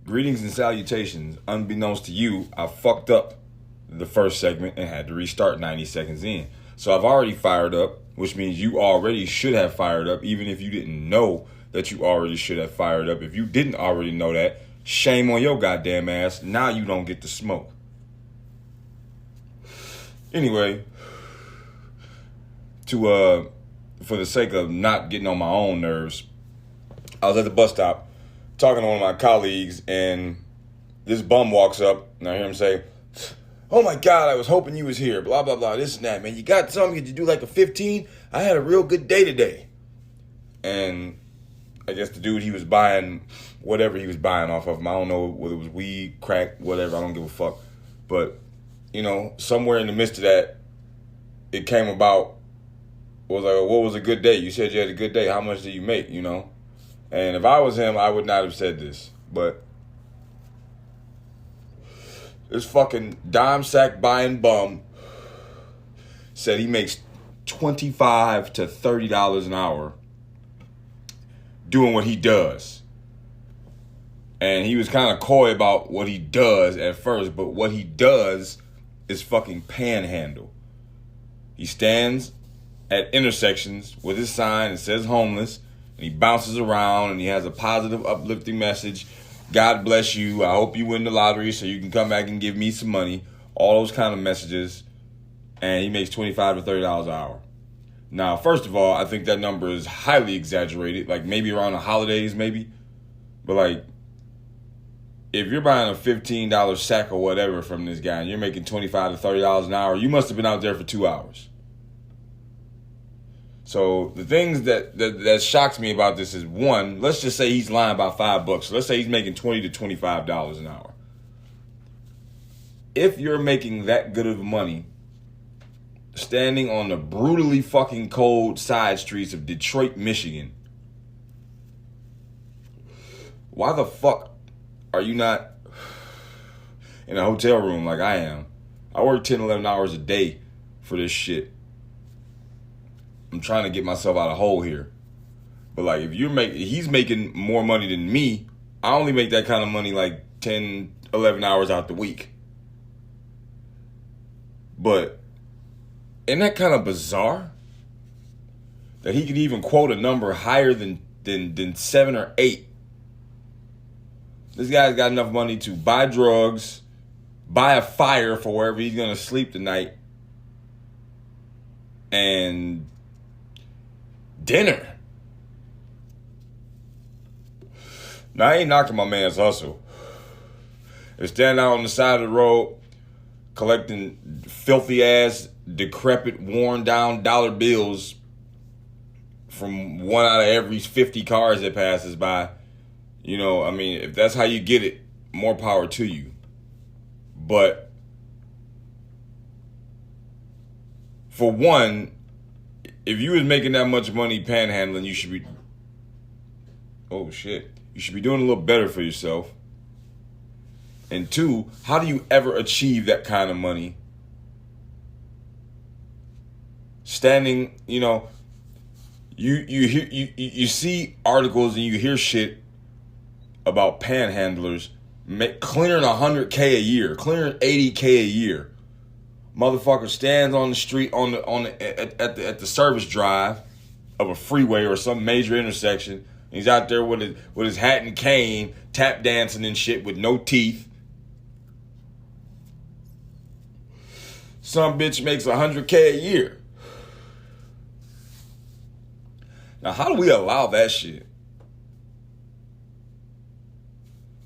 Greetings and salutations. Unbeknownst to you, I fucked up the first segment and had to restart 90 seconds in. So I've already fired up, which means you already should have fired up, even if you didn't know that you already should have fired up. If you didn't already know that, shame on your goddamn ass. Now you don't get to smoke. Anyway, for the sake of not getting on my own nerves, I was at the bus stop talking to one of my colleagues, and this bum walks up, and I hear him say, "Oh my God, I was hoping you was here, blah, blah, blah, this and that, man. You got something? Could you do like a 15? I had a real good day today." And I guess the dude, he was buying whatever he was buying off of him. I don't know whether it was weed, crack, whatever. I don't give a fuck. But, you know, somewhere in the midst of that, it came about, was like, what was a good day? You said you had a good day. How much did you make, you know? And if I was him, I would not have said this. But this fucking dime sack buying bum said he makes $25 to $30 an hour doing what he does. And he was kind of coy about what he does at first, but what he does is fucking panhandle. He stands at intersections with his sign that says homeless, and he bounces around, and he has a positive, uplifting message. God bless you. I hope you win the lottery so you can come back and give me some money. All those kind of messages. And he makes $25 to $30 an hour. Now, first of all, I think that number is highly exaggerated. Like maybe around the holidays, maybe. But like, if you're buying a $15 sack or whatever from this guy and you're making $25 to $30 an hour, you must have been out there for 2 hours. So the things that shocks me about this is, one, let's just say he's lying about $5. So let's say he's making $20 to $25 an hour. If you're making that good of money, standing on the brutally fucking cold side streets of Detroit, Michigan, why the fuck are you not in a hotel room like I am? I work 10, 11 hours a day for this shit. I'm trying to get myself out of hole here. But like, if he's making more money than me, I only make that kind of money like 10, 11 hours out the week. But isn't that kind of bizarre? That he could even quote a number higher than 7 or 8. This guy's got enough money to buy drugs, buy a fire for wherever he's going to sleep tonight, and dinner. Now, I ain't knocking my man's hustle. They're standing out on the side of the road, collecting filthy-ass, decrepit, worn-down dollar bills from one out of every 50 cars that passes by. You know, I mean, if that's how you get it, more power to you. But for one, if you was making that much money panhandling, you should be, you should be doing a little better for yourself. And two, how do you ever achieve that kind of money? Standing, you hear you see articles and you hear shit about panhandlers clearing $100K a year, clearing $80K a year. Motherfucker stands on the street at the service drive of a freeway or some major intersection. And he's out there with his hat and cane, tap dancing and shit with no teeth. Some bitch makes $100K a year. Now, how do we allow that shit?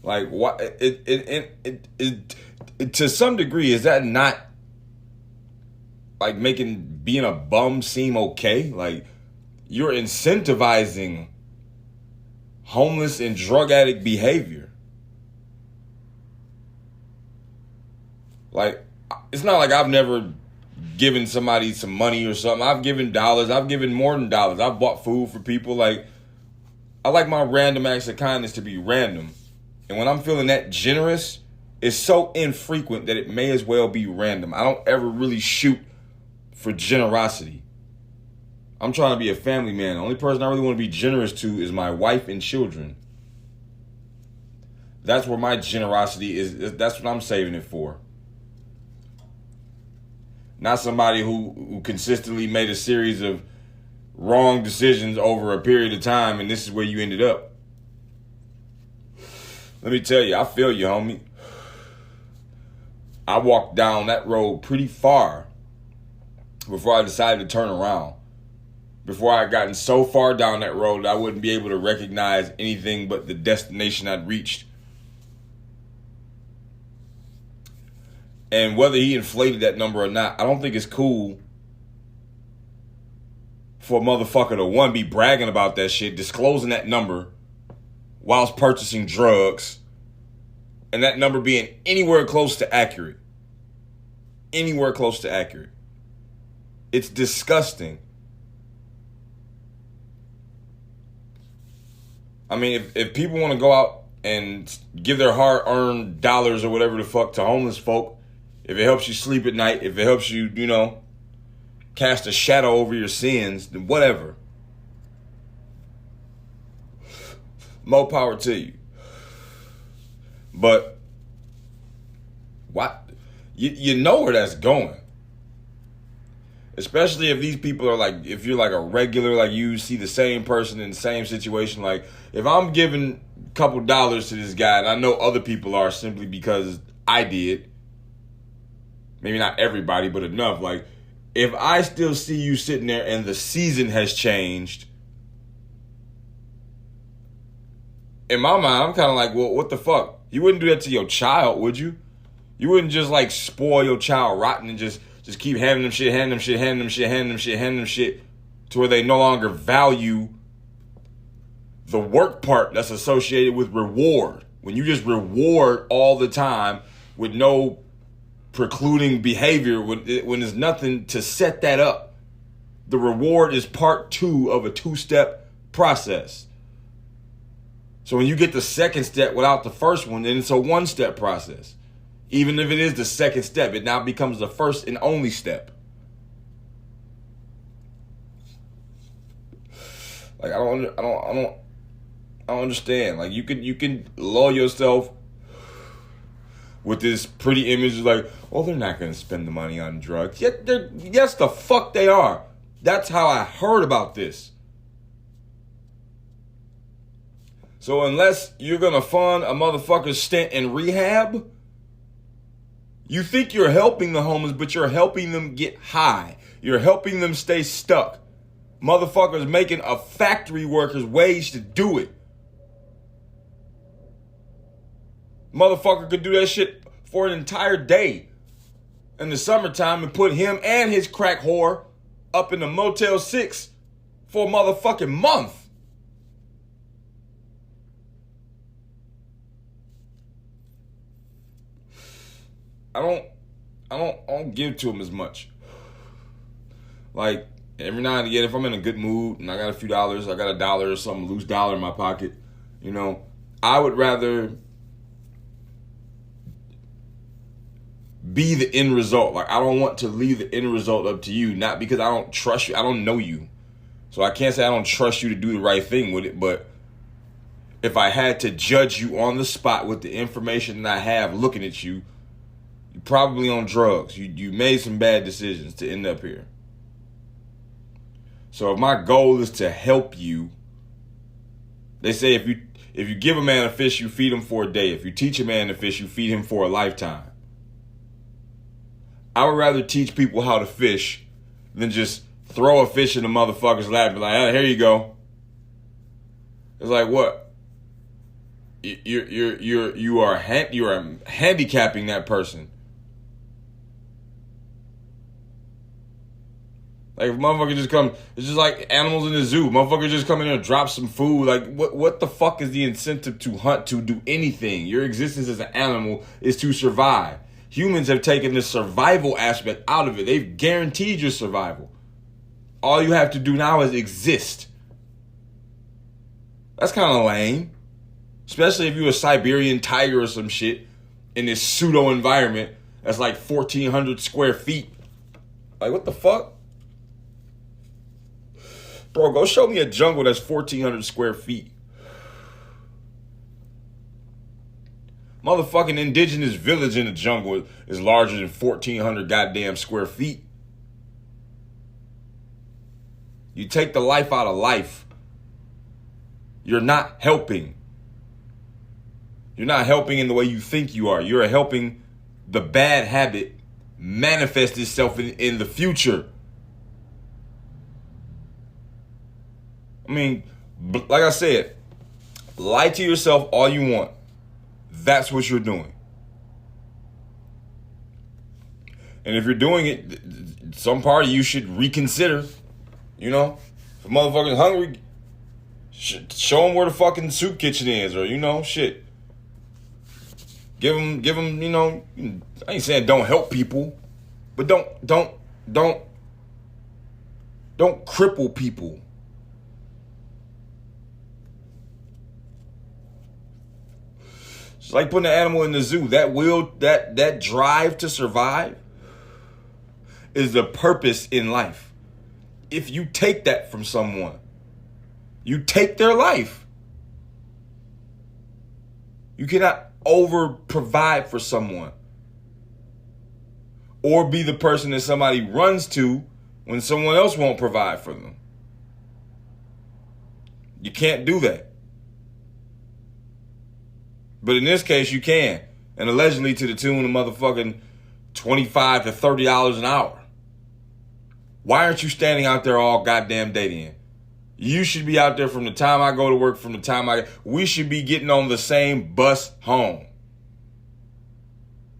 Like, what? It to some degree, is that not like making being a bum seem okay? Like, you're incentivizing homeless and drug addict behavior. Like, it's not like I've never given somebody some money or something. I've given dollars. I've given more than dollars. I've bought food for people. Like, I like my random acts of kindness to be random. And when I'm feeling that generous, it's so infrequent that it may as well be random. I don't ever really shoot for generosity. I'm trying to be a family man. The only person I really want to be generous to is my wife and children. That's where my generosity is. That's what I'm saving it for. Not somebody who consistently made a series of wrong decisions over a period of time, and this is where you ended up. Let me tell you, I feel you, homie. I walked down that road pretty far before I decided to turn around. Before I had gotten so far down that road that I wouldn't be able to recognize anything but the destination I'd reached. And whether he inflated that number or not, I don't think it's cool for a motherfucker to, one, be bragging about that shit, disclosing that number whilst purchasing drugs, and that number being anywhere close to accurate. Anywhere close to accurate. It's disgusting. I mean, if people want to go out and give their hard-earned dollars or whatever the fuck to homeless folk, if it helps you sleep at night, if it helps you, cast a shadow over your sins, then whatever. More power to you. But what? You know where that's going. Especially if these people are like, if you're like a regular, like you see the same person in the same situation. Like, if I'm giving a couple dollars to this guy, and I know other people are simply because I did, maybe not everybody, but enough. Like, if I still see you sitting there and the season has changed, in my mind, I'm kind of like, well, what the fuck? You wouldn't do that to your child, would you? You wouldn't just like spoil your child rotten and just keep handing them shit to where they no longer value the work part that's associated with reward. When you just reward all the time with no precluding behavior, when there's nothing to set that up. The reward is part 2 of a 2-step process. So when you get the second step without the first one, then it's a 1-step process. Even if it is the second step, it now becomes the first and only step. Like, I don't understand. Like, you can lull yourself with this pretty image like, oh, they're not going to spend the money on drugs. Yes, the fuck they are. That's how I heard about this. So unless you're going to fund a motherfucker's stint in rehab, you think you're helping the homeless, but you're helping them get high. You're helping them stay stuck. Motherfuckers making a factory worker's wage to do it. Motherfucker could do that shit for an entire day in the summertime and put him and his crack whore up in the Motel 6 for a motherfucking month. I don't give to him as much. Like, every now and again, if I'm in a good mood and I got a few dollars, I got $1 or something, loose dollar in my pocket, I would rather be the end result. Like, I don't want to leave the end result up to you, not because I don't trust you. I don't know you. So I can't say I don't trust you to do the right thing with it, but if I had to judge you on the spot with the information that I have looking at you, you're probably on drugs. You made some bad decisions to end up here. So if my goal is to help you, they say if you give a man a fish, you feed him for a day. If you teach a man to fish, you feed him for a lifetime. I would rather teach people how to fish than just throw a fish in the motherfucker's lap and be like, oh, here you go. It's like, what? You are handicapping that person. Like, if motherfucker just come, it's just like animals in the zoo. Motherfucker just come in and drop some food. Like, what the fuck is the incentive to hunt, to do anything? Your existence as an animal is to survive. Humans have taken the survival aspect out of it. They've guaranteed your survival. All you have to do now is exist. That's kind of lame. Especially if you're a Siberian tiger or some shit in this pseudo environment that's like 1,400 square feet. Like, what the fuck? Bro, go show me a jungle that's 1,400 square feet. Motherfucking indigenous village in the jungle is larger than 1,400 goddamn square feet. You take the life out of life. You're not helping. You're not helping in the way you think you are. You're helping the bad habit manifest itself in the future. I mean, like I said, lie to yourself all you want. That's what you're doing. And if you're doing it, some part of you should reconsider. You know, if a motherfucker's hungry, show him where the fucking soup kitchen is, or, you know, shit. Give him, you know, I ain't saying don't help people, but don't cripple people. It's like putting an animal in the zoo. That drive to survive is the purpose in life. If you take that from someone, you take their life. You cannot over provide for someone or be the person that somebody runs to when someone else won't provide for them. You can't do that. But in this case, you can. And allegedly to the tune of motherfucking $25 to $30 an hour. Why aren't you standing out there all goddamn day then? You should be out there from the time I go to work, from the time we should be getting on the same bus home.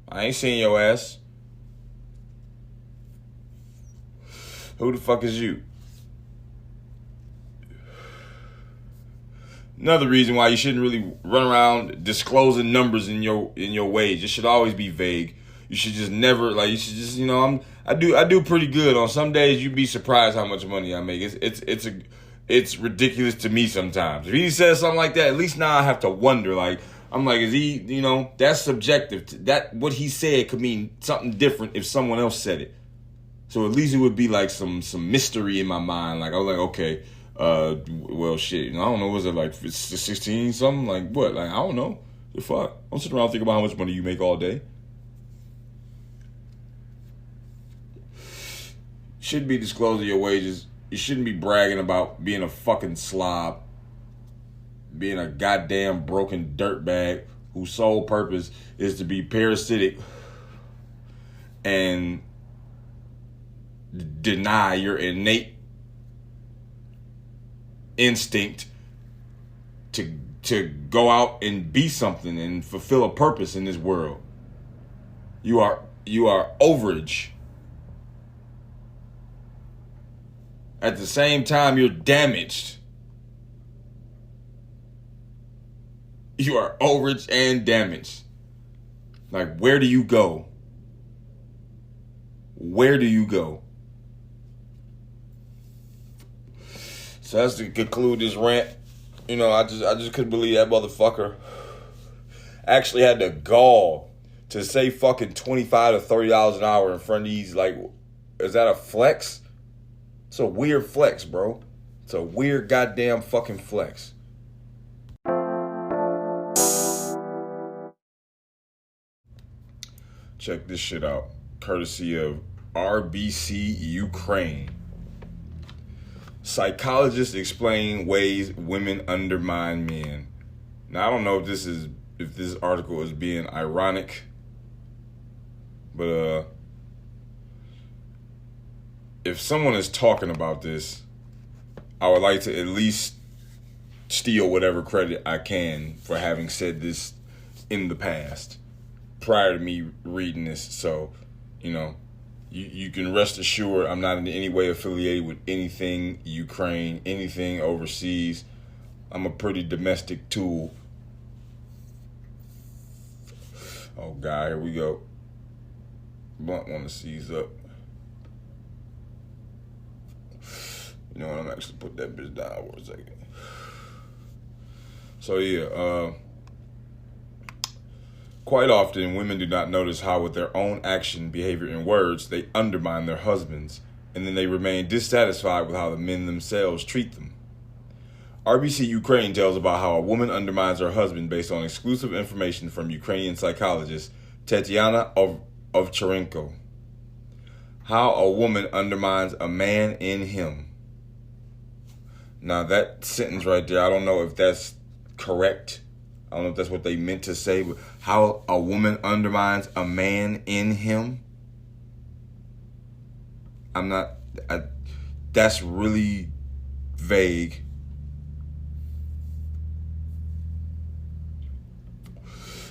I ain't seeing your ass. Who the fuck is you? Another reason why you shouldn't really run around disclosing numbers in your wage. It should always be vague. You should just never, like, you should just, you know, I do pretty good. On some days you'd be surprised how much money I make. It's ridiculous to me sometimes. If he says something like that, at least now I have to wonder, like, I'm like, is he, you know, that's subjective. That what he said could mean something different if someone else said it. So at least it would be like some mystery in my mind. Like, I was like, okay, well, shit, I don't know, was it like 16 something? Like, what? Like, I don't know. The fuck? I'm sitting around thinking about how much money you make all day. Shouldn't be disclosing your wages. You shouldn't be bragging about being a fucking slob, being a goddamn broken dirtbag whose sole purpose is to be parasitic and deny your innate instinct to go out and be something and fulfill a purpose in this world. You are overage. At the same time, you're damaged. You are overage and damaged. Like, where do you go? Where do you go? So that's to conclude this rant. You know, I just couldn't believe that motherfucker actually had the gall to say fucking $25 to $30 an hour in front of these, like, is that a flex? It's a weird flex, bro. It's a weird goddamn fucking flex. Check this shit out. Courtesy of RBC Ukraine. Psychologists explain ways women undermine men. Now, I don't know if this article is being ironic, but if someone is talking about this, I would like to at least steal whatever credit I can for having said this in the past, prior to me reading this. So, you can rest assured I'm not in any way affiliated with anything Ukraine, anything overseas. I'm a pretty domestic tool. Oh, God, here we go. Blunt want to seize up. You know what? I'm actually put that bitch down for a second. So, yeah, quite often, women do not notice how with their own action, behavior, and words, they undermine their husbands, and then they remain dissatisfied with how the men themselves treat them. RBC Ukraine tells about how a woman undermines her husband based on exclusive information from Ukrainian psychologist Tatiana Ovcharenko. How a woman undermines a man in him. Now, that sentence right there, I don't know if that's correct. I don't know if that's what they meant to say, but how a woman undermines a man in him. That's really vague.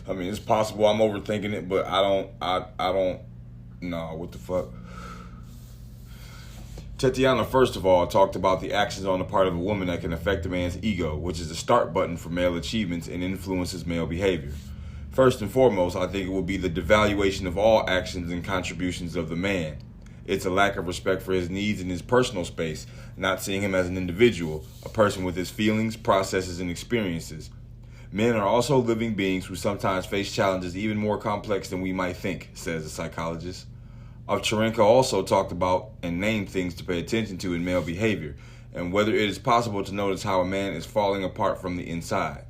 I mean, it's possible I'm overthinking it, but I don't know what the fuck. Tatiana, first of all, talked about the actions on the part of a woman that can affect a man's ego, which is the start button for male achievements and influences male behavior. First and foremost, I think it will be the devaluation of all actions and contributions of the man. It's a lack of respect for his needs and his personal space, not seeing him as an individual, a person with his feelings, processes, and experiences. Men are also living beings who sometimes face challenges even more complex than we might think, says the psychologist. Ovcharenko also talked about and named things to pay attention to in male behavior, and whether it is possible to notice how a man is falling apart from the inside.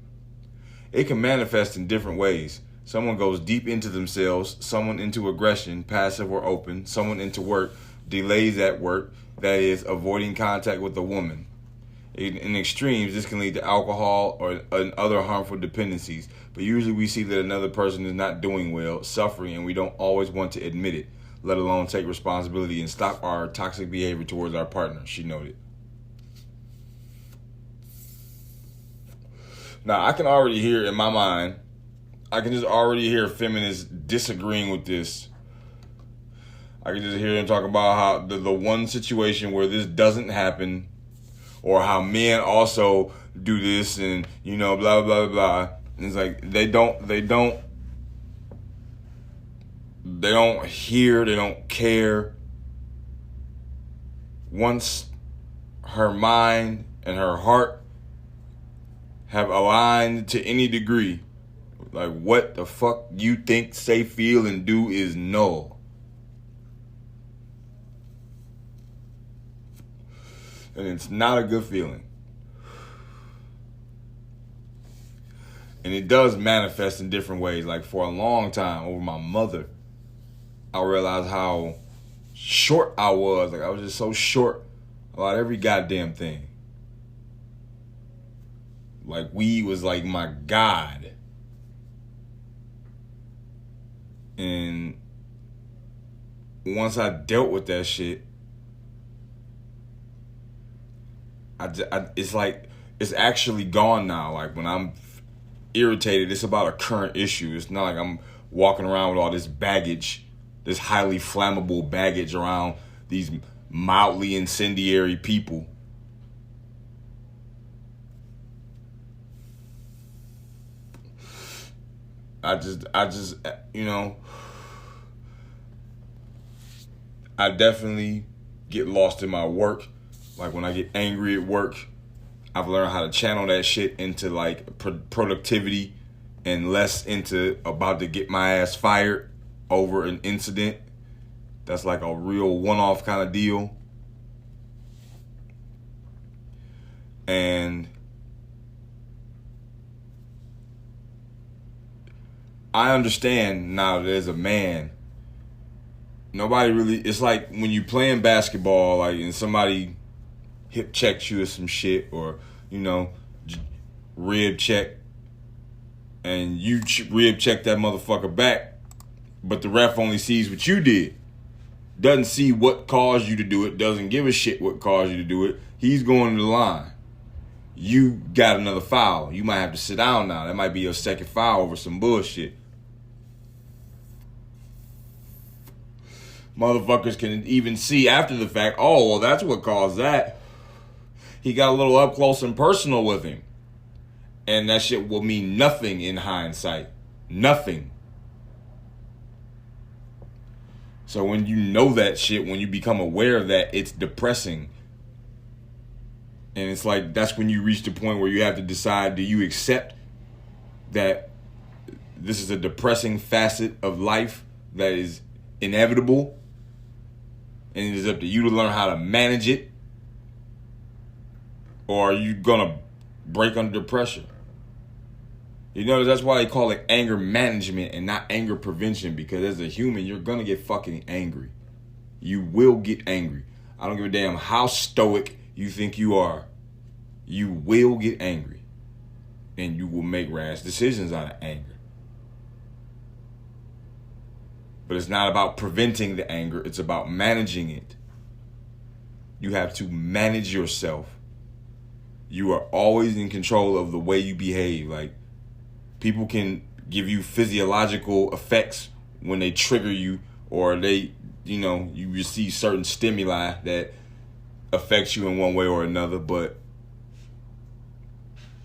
It can manifest in different ways. Someone goes deep into themselves, someone into aggression, passive or open, someone into work, delays at work, that is, avoiding contact with a woman. In extremes, this can lead to alcohol or other harmful dependencies, but usually we see that another person is not doing well, suffering, and we don't always want to admit it, let alone take responsibility and stop our toxic behavior towards our partner, she noted. Now, I can already hear in my mind, I can just already hear feminists disagreeing with this. I can just hear them talk about how the one situation where this doesn't happen, or how men also do this and, blah, blah, blah, blah. And it's like, they don't hear, they don't care. Once her mind and her heart have aligned to any degree, like what the fuck you think, say, feel, and do is null. And it's not a good feeling. And it does manifest in different ways. Like for a long time, over my mother, I realized how short I was. Like I was just so short about every goddamn thing. Like weed was like my God. And once I dealt with that shit, it's like, it's actually gone now. Like when I'm irritated, it's about a current issue. It's not like I'm walking around with all this baggage, this highly flammable baggage around these mildly incendiary people. I definitely get lost in my work. Like when I get angry at work, I've learned how to channel that shit into like productivity and less into about to get my ass fired over an incident that's like a real one-off kind of deal. And I understand now that as a man, nobody really, it's like when you playing basketball, like, and somebody hip checks you or some shit, or, you know, rib check, and you rib check that motherfucker back, but the ref only sees what you did. Doesn't see what caused you to do it, doesn't give a shit what caused you to do it. He's going to the line. You got another foul. You might have to sit down now. That might be your second foul over some bullshit. Motherfuckers can even see after the fact, oh, well, that's what caused that. He got a little up close and personal with him. And that shit will mean nothing in hindsight. Nothing. So when you know that shit, when you become aware of that, it's depressing. And it's like, that's when you reach the point where you have to decide, do you accept that this is a depressing facet of life that is inevitable? And it is up to you to learn how to manage it? Or are you going to break under pressure? You know, that's why they call it anger management and not anger prevention, because as a human, you're going to get fucking angry. You will get angry. I don't give a damn how stoic you think you are. You will get angry. And you will make rash decisions out of anger. But it's not about preventing the anger. It's about managing it. You have to manage yourself. You are always in control of the way you behave. Like, people can give you physiological effects when they trigger you, or they, you know, you receive certain stimuli that affects you in one way or another. But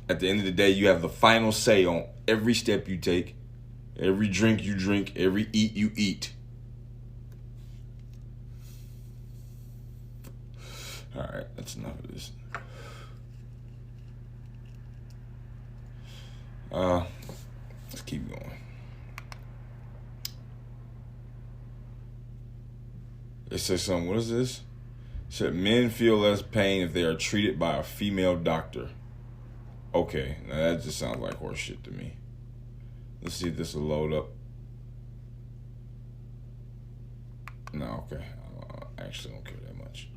at the end of the day, you have the final say on every step you take, every drink you drink, every eat you eat. All right, that's enough of this. Let's keep going. It says something, what is this? It said men feel less pain if they are treated by a female doctor. Okay, now that just sounds like horse shit to me. Let's see if this will load up. No, okay. I actually don't care that much.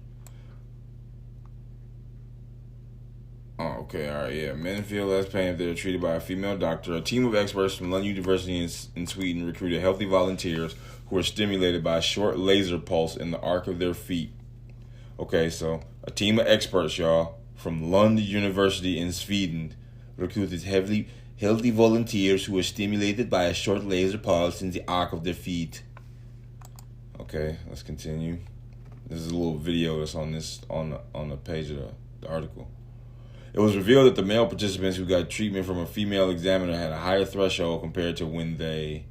Oh, okay, all right, yeah. Men feel less pain if they're treated by a female doctor. A team of experts from Lund University in Sweden recruited healthy volunteers who were stimulated by a short laser pulse in the arc of their feet. Okay, so a team of experts, y'all, from Lund University in Sweden recruited healthy volunteers who were stimulated by a short laser pulse in the arc of their feet. Okay, let's continue. This is a little video that's on the page of the article. It was revealed that the male participants who got treatment from a female examiner had a higher threshold compared to when they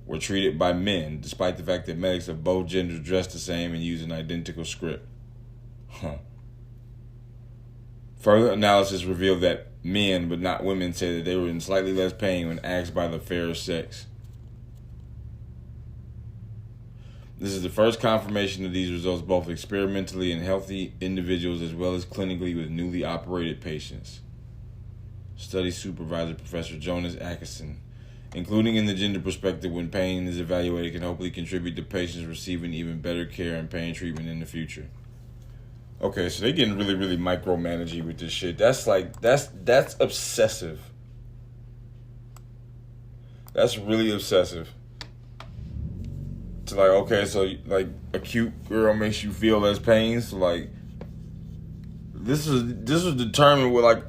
were treated by men, despite the fact that medics of both genders dress the same and use an identical script. Further analysis revealed that men, but not women, say that they were in slightly less pain when asked by the fairer sex. This is the first confirmation of these results both experimentally in healthy individuals as well as clinically with newly operated patients. Study supervisor Professor Jonas Atkinson, including in the gender perspective when pain is evaluated, can hopefully contribute to patients receiving even better care and pain treatment in the future. Okay, so they're getting really, really micromanaging with this shit. That's obsessive. That's really obsessive. To like, okay, so like a cute girl makes you feel less pain. So like, this was determined with like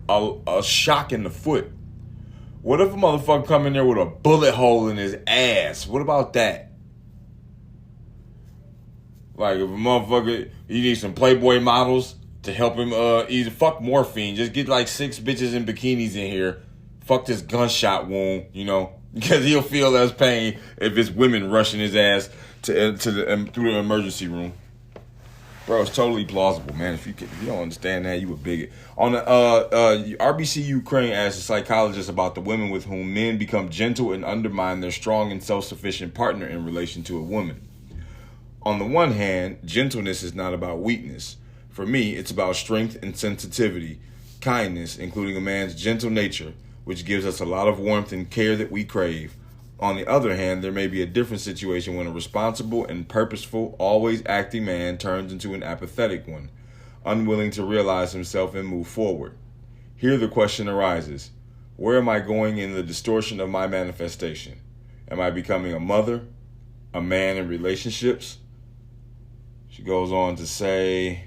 a shock in the foot. What if a motherfucker come in there with a bullet hole in his ass? What about that? Like if a motherfucker, you need some Playboy models to help him either fuck morphine. Just get like 6 bitches in bikinis in here. Fuck this gunshot wound, you know. Because he'll feel less pain if it's women rushing his ass through the emergency room. Bro, it's totally plausible, man. If you don't understand that, you a bigot. On the RBC Ukraine asked a psychologist about the women with whom men become gentle and undermine their strong and self-sufficient partner in relation to a woman. On the one hand, gentleness is not about weakness. For me, it's about strength and sensitivity, kindness, including a man's gentle nature, which gives us a lot of warmth and care that we crave. On the other hand, there may be a different situation when a responsible and purposeful, always acting man turns into an apathetic one, unwilling to realize himself and move forward. Here the question arises, where am I going in the distortion of my manifestation? Am I becoming a mother, a man in relationships? She goes on to say,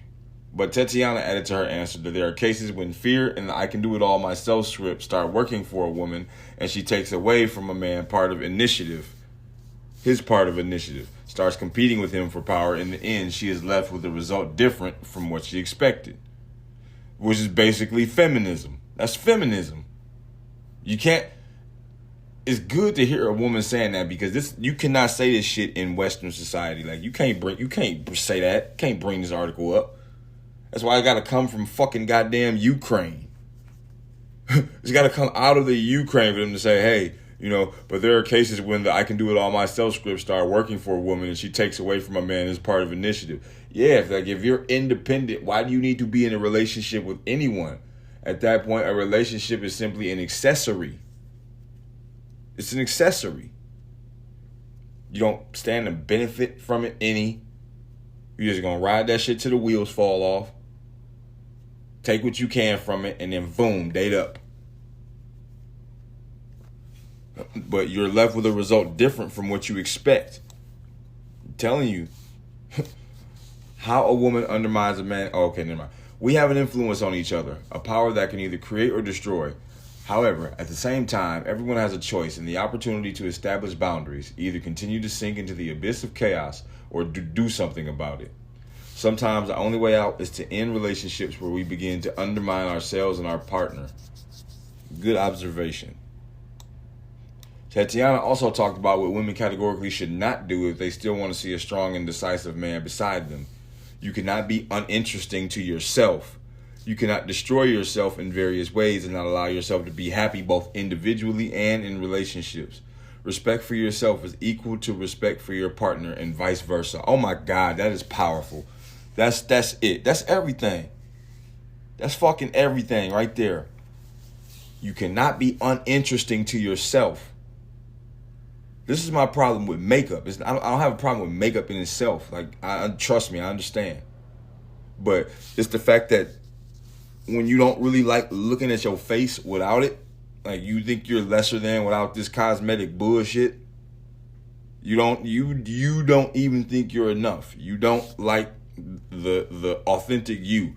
but Tatiana added to her answer that there are cases when fear and the I can do it all myself script start working for a woman and she takes away from a man his part of initiative, starts competing with him for power. In the end, she is left with a result different from what she expected, which is basically feminism. That's feminism. You can't, it's good to hear a woman saying that because you cannot say this shit in Western society. Like you can't say that, can't bring this article up. That's why I gotta come from fucking goddamn Ukraine. It's gotta come out of the Ukraine for them to say, hey, but there are cases when the I can do it all myself script start working for a woman and she takes away from a man as part of initiative. Yeah, if you're independent, why do you need to be in a relationship with anyone? At that point, a relationship is simply an accessory. It's an accessory. You don't stand to benefit from it any. You're just gonna ride that shit till the wheels fall off. Take what you can from it, and then boom, date up. But you're left with a result different from what you expect. I'm telling you. How a woman undermines a man. Oh, okay, never mind. We have an influence on each other, a power that can either create or destroy. However, at the same time, everyone has a choice and the opportunity to establish boundaries, either continue to sink into the abyss of chaos or do something about it. Sometimes the only way out is to end relationships where we begin to undermine ourselves and our partner. Good observation. Tatiana also talked about what women categorically should not do if they still want to see a strong and decisive man beside them. You cannot be uninteresting to yourself. You cannot destroy yourself in various ways and not allow yourself to be happy both individually and in relationships. Respect for yourself is equal to respect for your partner and vice versa. Oh my God, that is powerful. That's it. That's everything. That's fucking everything right there. You cannot be uninteresting to yourself. This is my problem with makeup. I don't have a problem with makeup in itself. Like, trust me, I understand. But it's the fact that when you don't really like looking at your face without it, like you think you're lesser than without this cosmetic bullshit. You don't even think you're enough. You don't like the authentic you.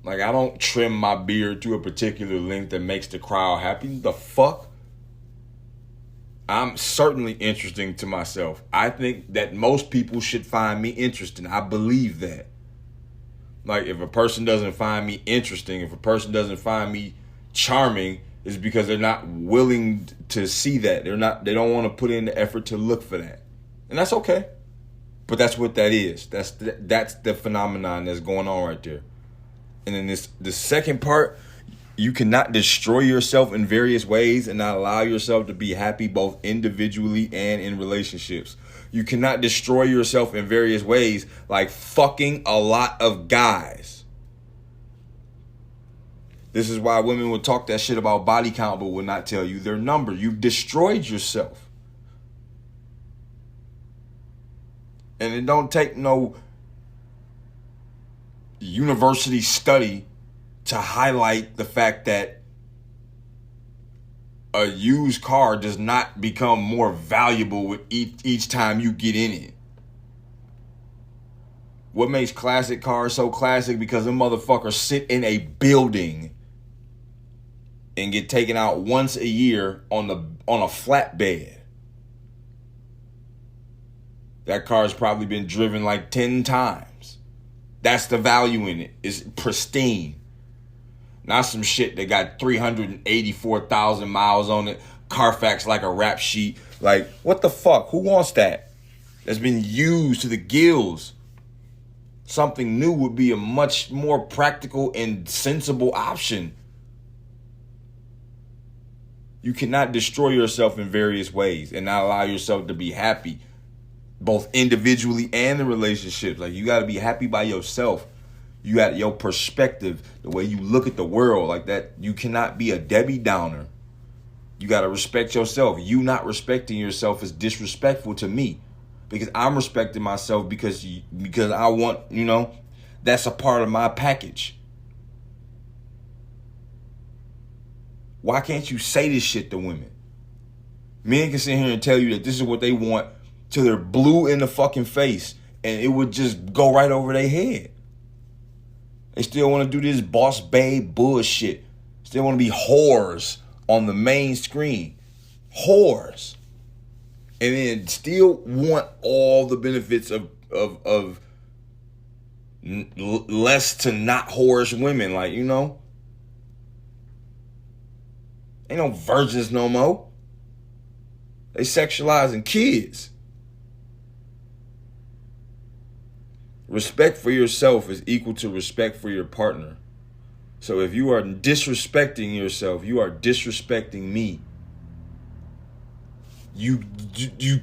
Like, I don't trim my beard to a particular length that makes the crowd happy. The fuck? I'm certainly interesting to myself. I think that most people should find me interesting. I believe that. Like, if a person doesn't find me interesting, if a person doesn't find me charming, it's because they're not willing to see that. They don't want to put in the effort to look for that. And that's okay. But that's what that is. That's the phenomenon that's going on right there. And then the second part, you cannot destroy yourself in various ways and not allow yourself to be happy both individually and in relationships. You cannot destroy yourself in various ways, like fucking a lot of guys. This is why women will talk that shit about body count but will not tell you their number. You've destroyed yourself. And it don't take no university study to highlight the fact that a used car does not become more valuable with each time you get in it. What makes classic cars so classic? Because them motherfuckers sit in a building and get taken out once a year on a flatbed. That car's probably been driven like 10 times. That's the value in it. It's pristine. Not some shit that got 384,000 miles on it. Carfax like a rap sheet. Like, what the fuck? Who wants that? That's been used to the gills. something new would be a much more practical and sensible option. You cannot destroy yourself in various ways and not allow yourself to be happy, both individually and in relationships. Like, you got to be happy by yourself. You got your perspective, the way you look at the world, like that. You cannot be a Debbie Downer. You got to respect yourself. You not respecting yourself is disrespectful to me, because I'm respecting myself because I want, that's a part of my package. Why can't you say this shit to women? Men can sit here and tell you that this is what they want till they're blue in the fucking face, and it would just go right over their head. They still want to do this boss babe bullshit. Still want to be whores on the main screen. Whores. And then still want all the benefits of less to not whorish women. Like, ain't no virgins no more. They sexualizing kids. Respect for yourself is equal to respect for your partner. So if you are disrespecting yourself, you are disrespecting me. You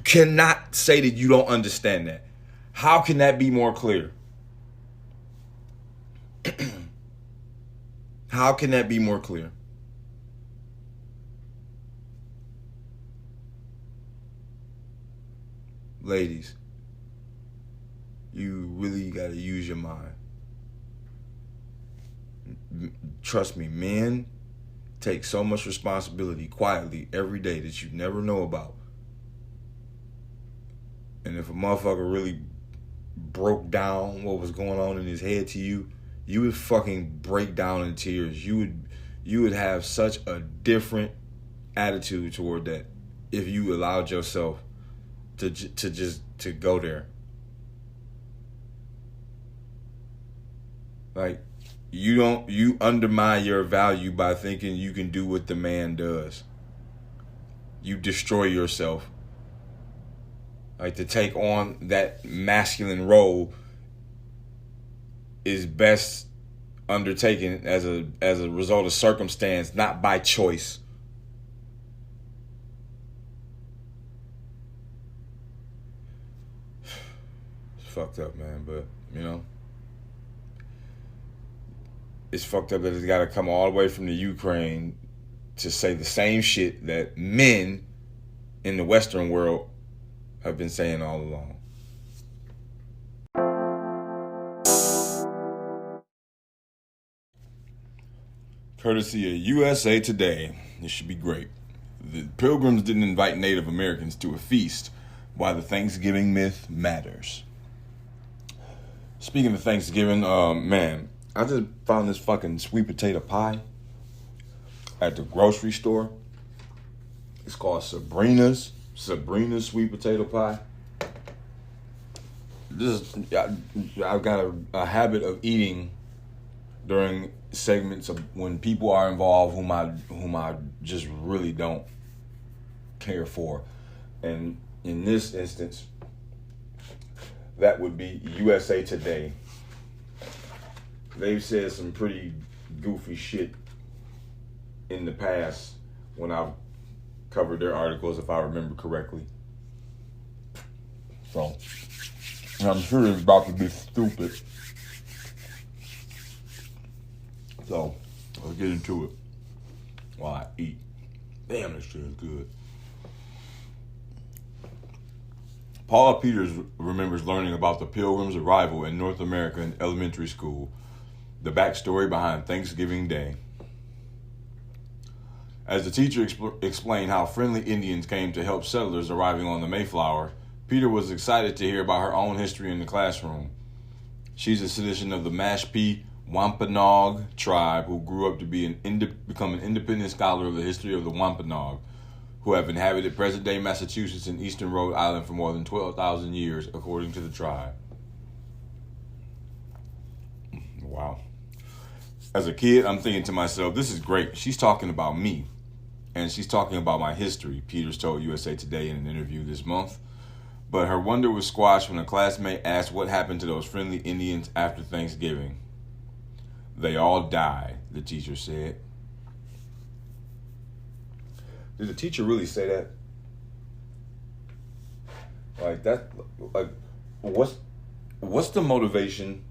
cannot say that you don't understand that. How can that be more clear? How can that be more clear? Ladies, you really got to use your mind. Trust me, men take so much responsibility quietly every day that you never know about. And if a motherfucker really broke down what was going on in his head to you, you would fucking break down in tears. You would have such a different attitude toward that if you allowed yourself to go there. Like, you undermine your value by thinking you can do what the man does. You destroy yourself. Like, to take on that masculine role is best undertaken as a result of circumstance, not by choice. It's fucked up, man, but it's fucked up that it's got to come all the way from the Ukraine to say the same shit that men in the Western world have been saying all along. Courtesy of USA Today. This should be great. The Pilgrims didn't invite Native Americans to a feast. Why the Thanksgiving myth matters. Speaking of Thanksgiving, man, I just found this fucking sweet potato pie at the grocery store. It's called Sabrina's sweet potato pie. I've got a habit of eating during segments of when people are involved whom I just really don't care for, and in this instance, that would be USA Today. They've said some pretty goofy shit in the past when I've covered their articles, if I remember correctly. So, and I'm sure it's about to be stupid. So, let's get into it while I eat. Damn, this shit is good. Paula Peters remembers learning about the Pilgrims' arrival in North America in elementary school. The backstory behind Thanksgiving Day. As the teacher explained how friendly Indians came to help settlers arriving on the Mayflower, Peter was excited to hear about her own history in the classroom. She's a citizen of the Mashpee Wampanoag tribe who grew up to become an independent scholar of the history of the Wampanoag, who have inhabited present-day Massachusetts and eastern Rhode Island for more than 12,000 years, according to the tribe. Wow. As a kid, I'm thinking to myself, this is great. She's talking about me, and she's talking about my history, Peters told USA Today in an interview this month. But her wonder was squashed when a classmate asked what happened to those friendly Indians after Thanksgiving. They all died, the teacher said. Did the teacher really say that? Like that, like what's the motivation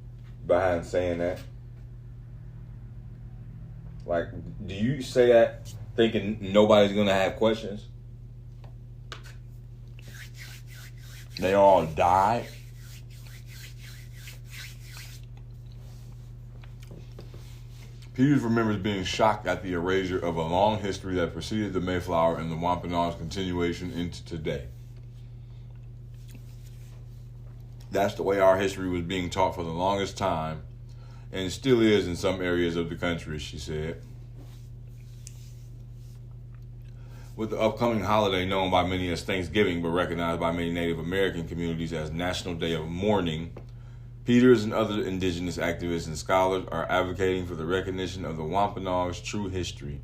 behind saying that? Like, do you say that thinking nobody's gonna have questions? They all died. Peters remembers being shocked at the erasure of a long history that preceded the Mayflower and the Wampanoag's continuation into today. That's the way our history was being taught for the longest time, and it still is in some areas of the country, she said. With the upcoming holiday known by many as Thanksgiving, but recognized by many Native American communities as National Day of Mourning, Peters and other indigenous activists and scholars are advocating for the recognition of the Wampanoag's true history.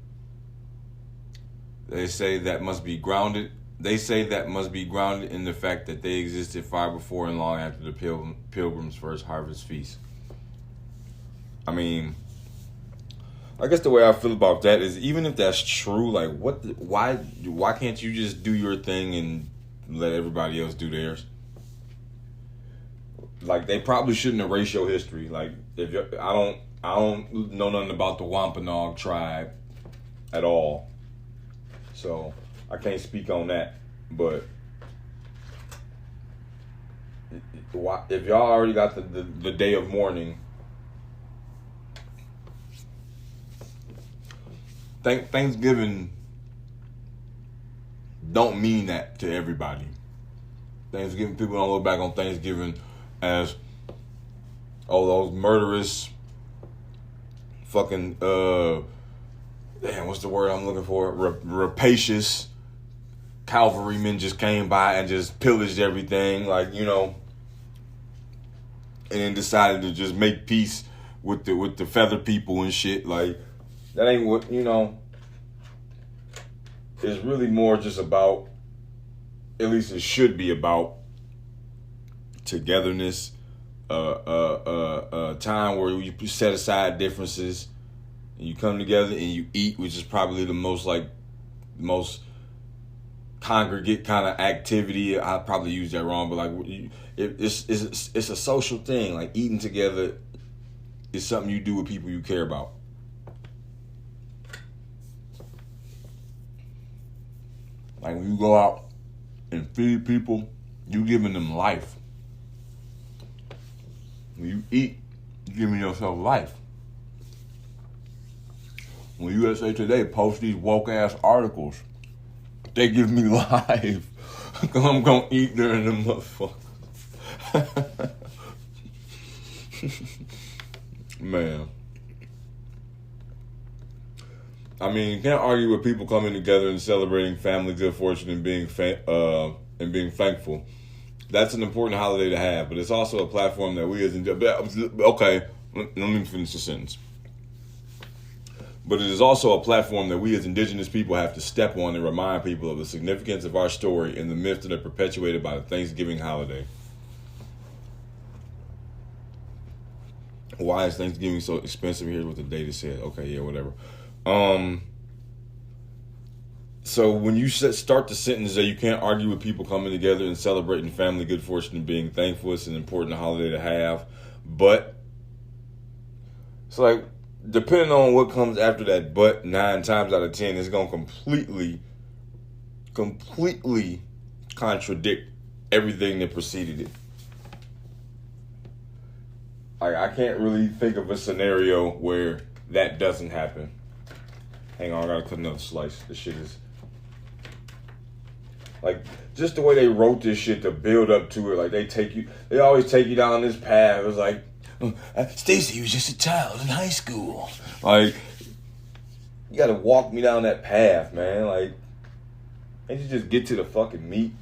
They say that must be grounded in the fact that they existed far before and long after the Pilgrim's first harvest feast. I mean, I guess the way I feel about that is, even if that's true, like, why can't you just do your thing and let everybody else do theirs? Like, they probably shouldn't erase your history. Like, I don't know nothing about the Wampanoag tribe at all, so I can't speak on that. But if y'all already got the day of mourning, Thanksgiving don't mean that to everybody. Thanksgiving, people don't look back on Thanksgiving as, oh, those murderous fucking what's the word I'm looking for? Rapacious cavalrymen just came by and just pillaged everything, like, you know, and then decided to just make peace with the feather people and shit. Like, that ain't what, you know. It's really more just about, at least it should be about, togetherness, time where you set aside differences and you come together and you eat, which is probably the most congregate kind of activity. I probably used that wrong, but like, it's a social thing. Like, eating together is something you do with people you care about. Like, when you go out and feed people, you giving them life. When you eat, you're giving yourself life. When USA Today posts these woke-ass articles, they give me life. Because I'm going to eat during the motherfucker. Man. I mean, you can't argue with people coming together and celebrating family good fortune and being thankful. That's an important holiday to have, but it's also a platform that we as okay, let me finish the sentence. But it is also a platform that we as indigenous people have to step on and remind people of the significance of our story and the myths that are perpetuated by the Thanksgiving holiday. Why is Thanksgiving so expensive? Here's what the data said. Okay, yeah, whatever. So when you start the sentence that you can't argue with people coming together and celebrating family good fortune and being thankful, it's an important holiday to have. But it's like, depending on what comes after that but, 9 times out of 10, it's going to completely contradict everything that preceded it. I can't really think of a scenario where that doesn't happen. Hang on, I gotta cut another slice. This shit is, like, just the way they wrote this shit to build up to it. Like, they always take you down this path. It was like, Stacy was just a child in high school. Like, you gotta walk me down that path, man. Like, can't you just get to the fucking meat?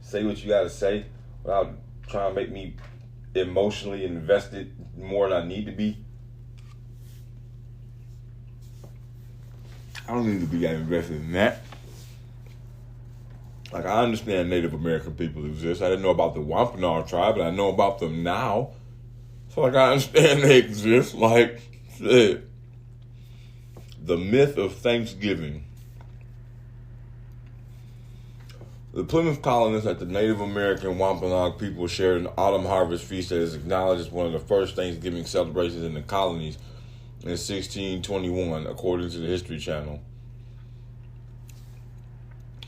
Say what you gotta say without trying to make me emotionally invested more than I need to be. I don't need to be that invested in that. Like, I understand Native American people exist. I didn't know about the Wampanoag tribe, but I know about them now. So, like, I understand they exist. Like, shit. The myth of Thanksgiving. The Plymouth colonists at the Native American Wampanoag people shared an autumn harvest feast that is acknowledged as one of the first Thanksgiving celebrations in the colonies in 1621, according to the History Channel.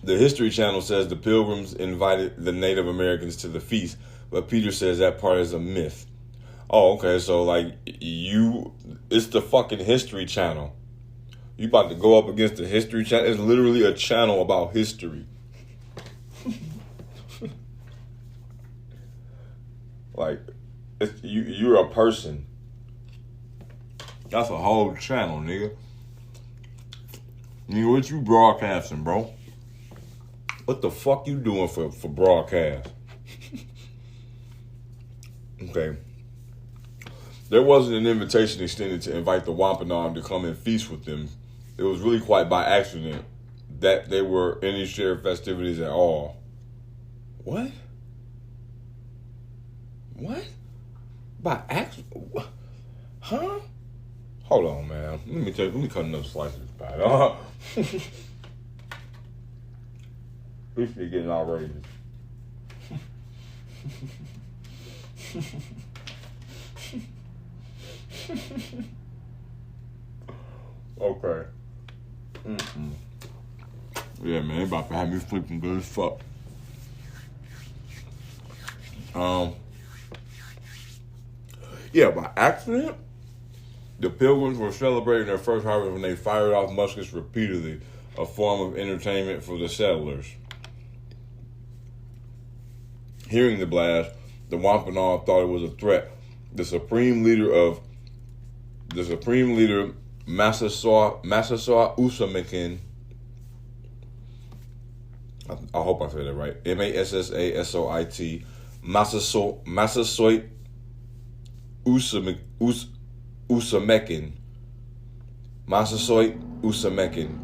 The History Channel says the Pilgrims invited the Native Americans to the feast, but Peter says that part is a myth. Oh, okay, so like it's the fucking History Channel. You about to go up against the History Channel? It's literally a channel about history. Like, you're a person. That's a whole channel, nigga. Nigga, what you broadcasting, bro? What the fuck you doing for broadcast? Okay. There wasn't an invitation extended to invite the Wampanoag to come and feast with them. It was really quite by accident that they were any shared festivities at all. What? What? By accident? Huh? Hold on, man. Let me cut another slice of this pie. We should be getting outrageous. Okay. Yeah, man, they about to have me sleeping good as fuck. Yeah, by accident, the Pilgrims were celebrating their first harvest when they fired off muskets repeatedly, a form of entertainment for the settlers. Hearing the blast, the Wampanoag thought it was a threat. The supreme leader, Massasoit Usamekin, I hope I said that right, Massasoit, Massasoit Usamekin. Massasoit Usamekin.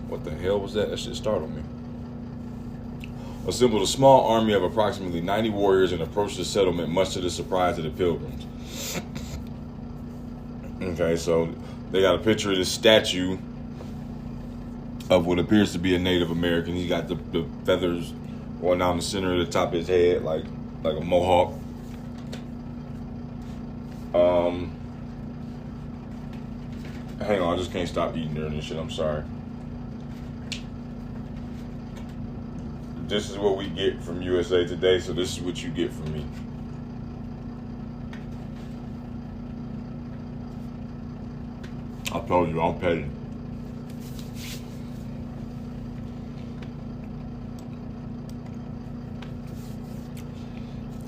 What the hell was that? That shit startled me. Assembled a small army of approximately 90 warriors and approached the settlement, much to the surprise of the Pilgrims. Okay, so they got a picture of this statue of what appears to be a Native American. He got the feathers going down the center of the top of his head like a mohawk. Hang on, I just can't stop eating during this shit. I'm sorry. This is what we get from USA Today, so this is what you get from me. I told you, I'm petty.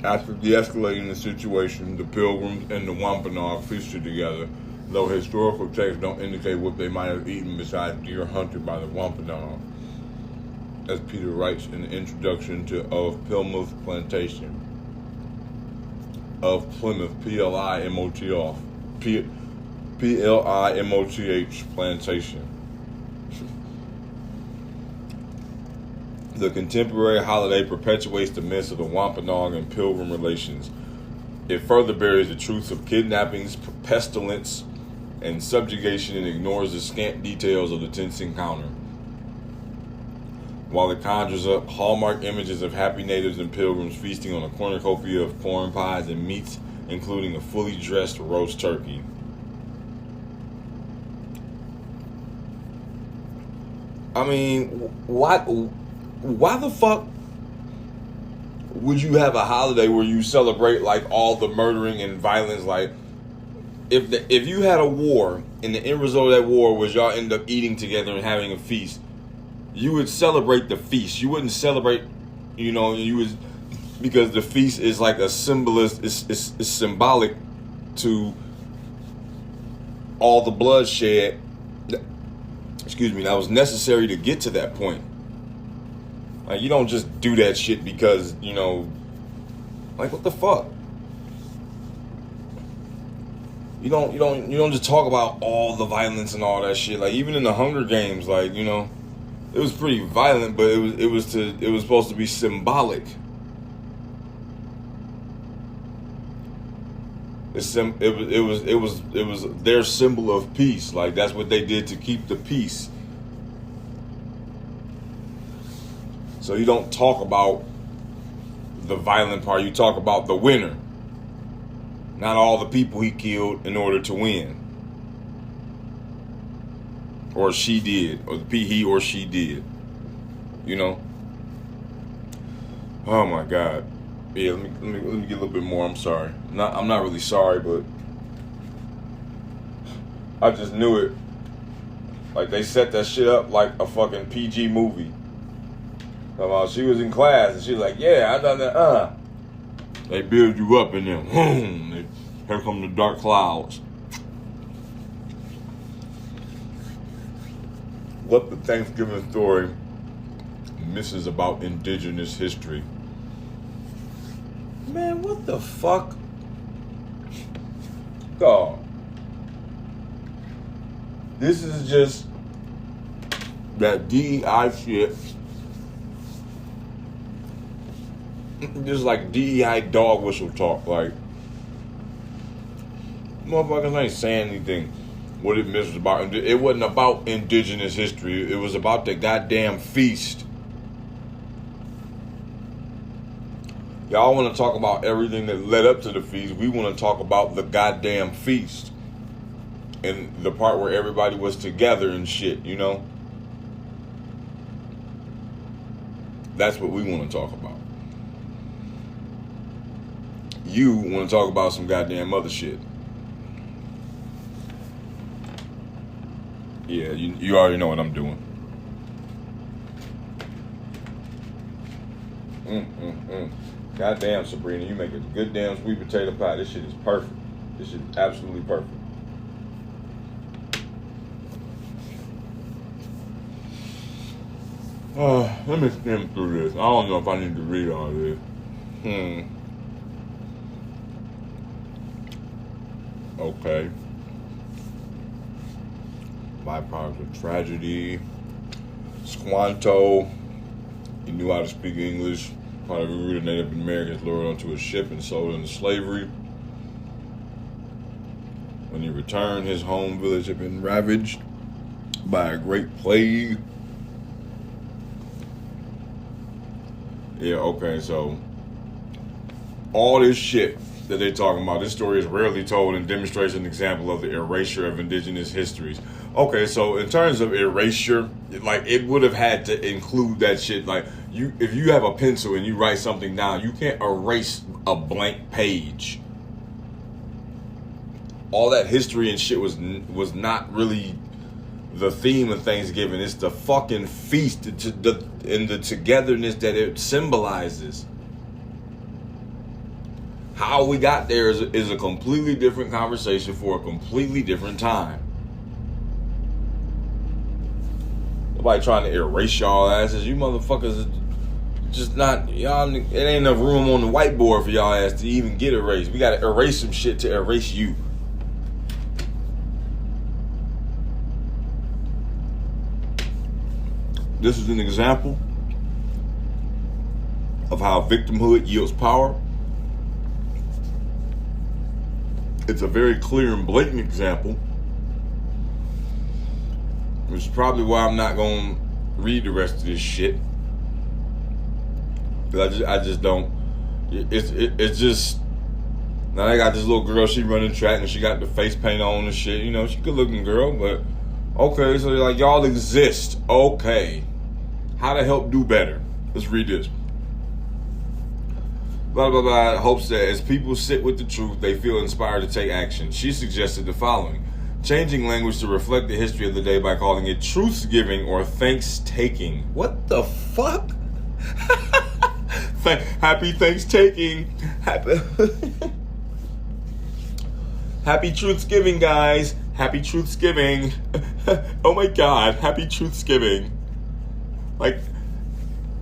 After de-escalating the situation, the Pilgrims and the Wampanoag feasted together, though historical texts don't indicate what they might have eaten besides deer hunted by the Wampanoag, as Peter writes in the introduction to Of Plymouth Plantation. Of Plymouth, Plimoth Plantation. The contemporary holiday perpetuates the myths of the Wampanoag and Pilgrim relations. It further buries the truths of kidnappings, pestilence, and subjugation and ignores the scant details of the tense encounter. While it conjures up hallmark images of happy natives and pilgrims feasting on a cornucopia of corn pies and meats, including a fully dressed roast turkey. I mean, why the fuck would you have a holiday where you celebrate like all the murdering and violence? Like, if you had a war and the end result of that war was y'all end up eating together and having a feast, you would celebrate the feast. You wouldn't celebrate, because the feast is like a symbolist. It's symbolic to all the bloodshed. That was necessary to get to that point. Like, you don't just do that shit because, like, what the fuck? You don't just talk about all the violence and all that shit. Like, even in the Hunger Games, like, It was pretty violent, but it was supposed to be symbolic. It was their symbol of peace. Like, that's what they did to keep the peace. So you don't talk about the violent part. You talk about the winner, not all the people he killed in order to win, or she did, or he or she did. You know. Oh my God. Yeah, let me get a little bit more. I'm sorry. I'm not really sorry, but I just knew it. Like, they set that shit up like a fucking PG movie. She was in class and she was like, yeah, I done that. They build you up and then boom, here come the dark clouds. What the Thanksgiving story misses about Indigenous history. Man, what the fuck? God. This is just that DEI shit. Just like DEI dog whistle talk. Like, motherfuckers ain't saying anything. What it misses about it wasn't about Indigenous history. It was about the goddamn feast. Y'all want to talk about everything that led up to the feast. We want to talk about the goddamn feast. And the part where everybody was together and shit, you know? That's what we want to talk about. You want to talk about some goddamn other shit. Yeah, you already know what I'm doing. Goddamn, Sabrina, you make a good damn sweet potato pie. This shit is perfect. This shit is absolutely perfect. Let me skim through this. I don't know if I need to read all this. Okay. Byproduct of tragedy. Squanto. He knew how to speak English. Probably rooted Native Americans lured onto a ship and sold into slavery. When he returned, his home village had been ravaged by a great plague. Yeah, okay, so all this shit that they're talking about, this story is rarely told and demonstrates an example of the erasure of Indigenous histories. Okay, so in terms of erasure, like, it would have had to include that shit. Like, if you have a pencil and you write something down, you can't erase a blank page. All that history and shit was not really the theme of Thanksgiving. It's the fucking feast and the togetherness that it symbolizes. How we got there is a completely different conversation for a completely different time. Nobody trying to erase y'all asses. You motherfuckers are just not, y'all, it ain't enough room on the whiteboard for y'all ass to even get erased. We gotta erase some shit to erase you. This is an example of how victimhood yields power. It's a very clear and blatant example, which is probably why I'm not going to read the rest of this shit. Because I just don't. It's just. Now they got this little girl, she running track and she got the face paint on and shit. You know, she good looking girl, but okay, so like, y'all exist. Okay. How to help do better. Let's read this. Blah, blah, blah. Hopes that as people sit with the truth, they feel inspired to take action. She suggested the following. Changing language to reflect the history of the day by calling it truth-giving or thanks-taking. What the fuck? Happy Thanks-taking. Happy Truth-giving, guys. Happy Truth-giving. Oh my God. Happy Truth-giving. Like,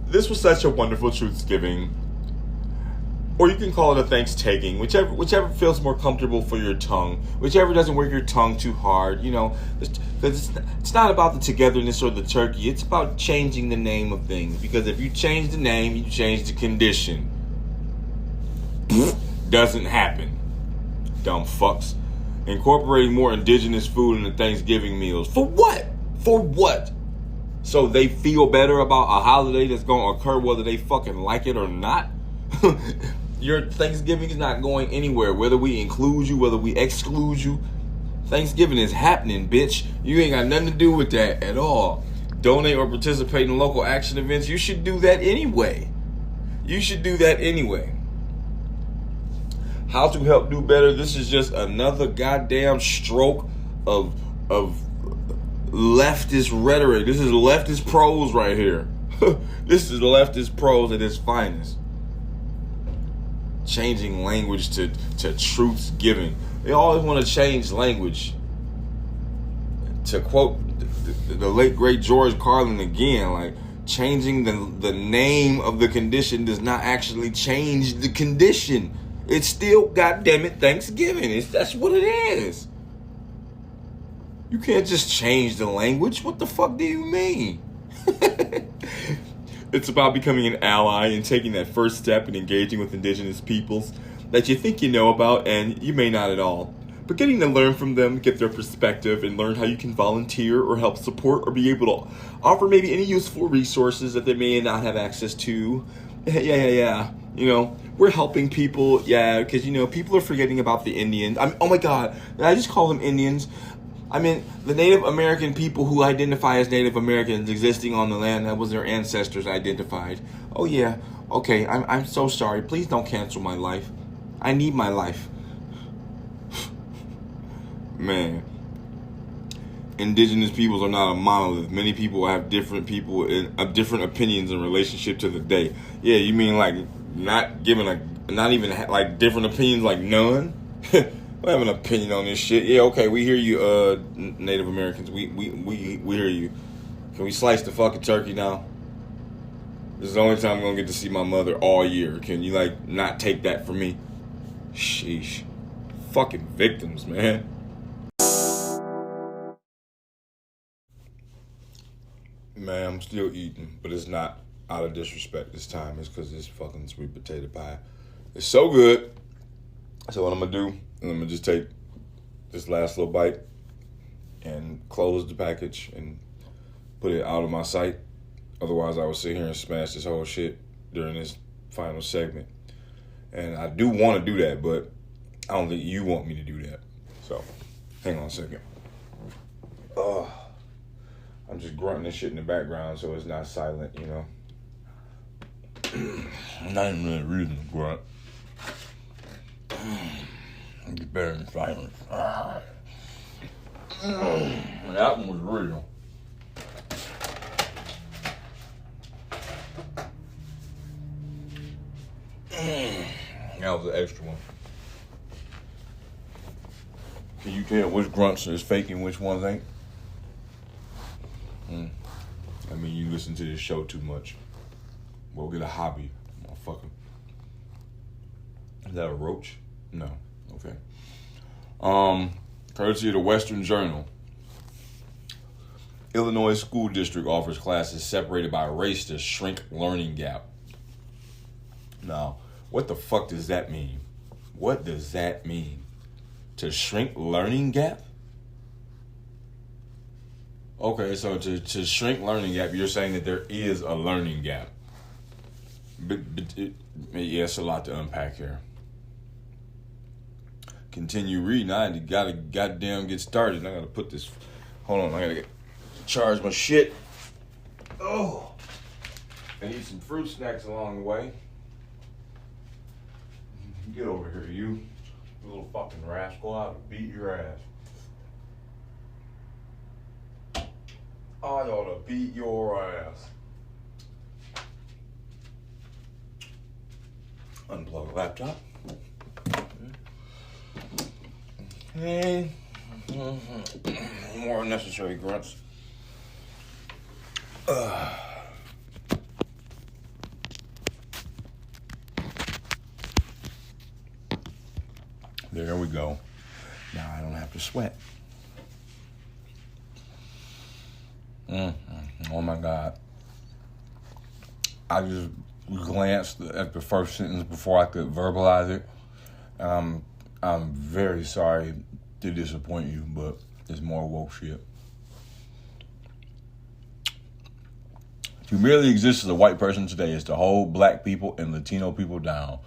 this was such a wonderful Truth-giving. Or you can call it a thanks-taking, whichever feels more comfortable for your tongue, whichever doesn't work your tongue too hard, you know, because it's not about the togetherness or the turkey, it's about changing the name of things, because if you change the name, you change the condition. Doesn't happen. Dumb fucks. Incorporating more indigenous food in the Thanksgiving meals. For what? For what? So they feel better about a holiday that's going to occur whether they fucking like it or not? Your Thanksgiving is not going anywhere. Whether we include you, whether we exclude you, Thanksgiving is happening, bitch. You ain't got nothing to do with that at all. Donate or participate in local action events. You should do that anyway. You should do that anyway. How to help do better. This is just another goddamn stroke of leftist rhetoric. This is leftist prose right here. This is leftist prose at its finest. Changing language to truths given. They always want to change language. To quote the late great George Carlin again, like, changing the name of the condition does not actually change the condition. It's still, goddammit, Thanksgiving. That's what it is. You can't just change the language. What the fuck do you mean? It's about becoming an ally and taking that first step in engaging with indigenous peoples that you think you know about and you may not at all. But getting to learn from them, get their perspective, and learn how you can volunteer or help support or be able to offer maybe any useful resources that they may not have access to. Yeah. You know, we're helping people, yeah, because, you know, people are forgetting about the Indians. Oh my God, did I just call them Indians? I mean, the Native American people who identify as Native Americans existing on the land that was their ancestors identified. Oh yeah, okay, I'm so sorry. Please don't cancel my life. I need my life. Man, indigenous peoples are not a monolith. Many people have different opinions in relationship to the day. Yeah, you mean like not even like different opinions, like none? I have an opinion on this shit. Yeah, okay, we hear you, Native Americans. We hear you. Can we slice the fucking turkey now? This is the only time I'm gonna get to see my mother all year. Can you, like, not take that from me? Sheesh. Fucking victims, man. Man, I'm still eating, but it's not out of disrespect this time. It's because this fucking sweet potato pie is so good. So what I'm gonna do, I'm gonna just take this last little bite and close the package and put it out of my sight. Otherwise, I will sit here and smash this whole shit during this final segment. And I do want to do that, but I don't think you want me to do that. So, hang on a second. I'm just grunting this shit in the background so it's not silent, you know. Not even really reason to grunt. It's better than silence. That one was real. That was the extra one. Can you tell which grunts is fake and which ones ain't? I mean, you listen to this show too much. Well, get a hobby, motherfucker. Is that a roach? No. Okay. Courtesy of the Western Journal. Illinois school district offers classes separated by race to shrink learning gap. Now, what the fuck does that mean? What does that mean? To shrink learning gap? Okay, so to shrink learning gap, you're saying that there is a learning gap. But yeah, it's a lot to unpack here. Continue reading. I gotta goddamn get started. I gotta put this. Hold on, I gotta charge my shit. Oh, and eat some fruit snacks along the way. Get over here, you little fucking rascal! I would beat your ass. I ought to beat your ass. Unplug the laptop. And more unnecessary grunts. There we go. Now I don't have to sweat. Oh my God. I just glanced at the first sentence before I could verbalize it. I'm very sorry to disappoint you, but it's more woke shit. To merely exist as a white person today is to hold black people and Latino people down.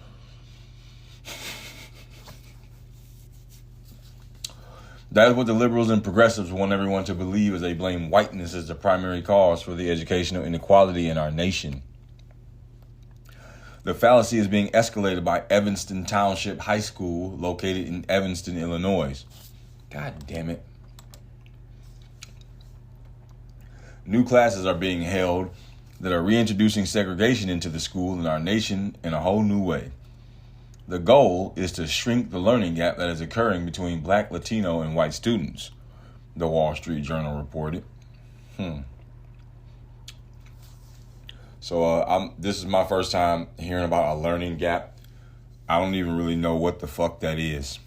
That is what the liberals and progressives want everyone to believe as they blame whiteness as the primary cause for the educational inequality in our nation. The fallacy is being escalated by Evanston Township High School, located in Evanston, Illinois. God damn it. New classes are being held that are reintroducing segregation into the school and our nation in a whole new way. The goal is to shrink the learning gap that is occurring between black, Latino, and white students, the Wall Street Journal reported. So this is my first time hearing about a learning gap. I don't even really know what the fuck that is.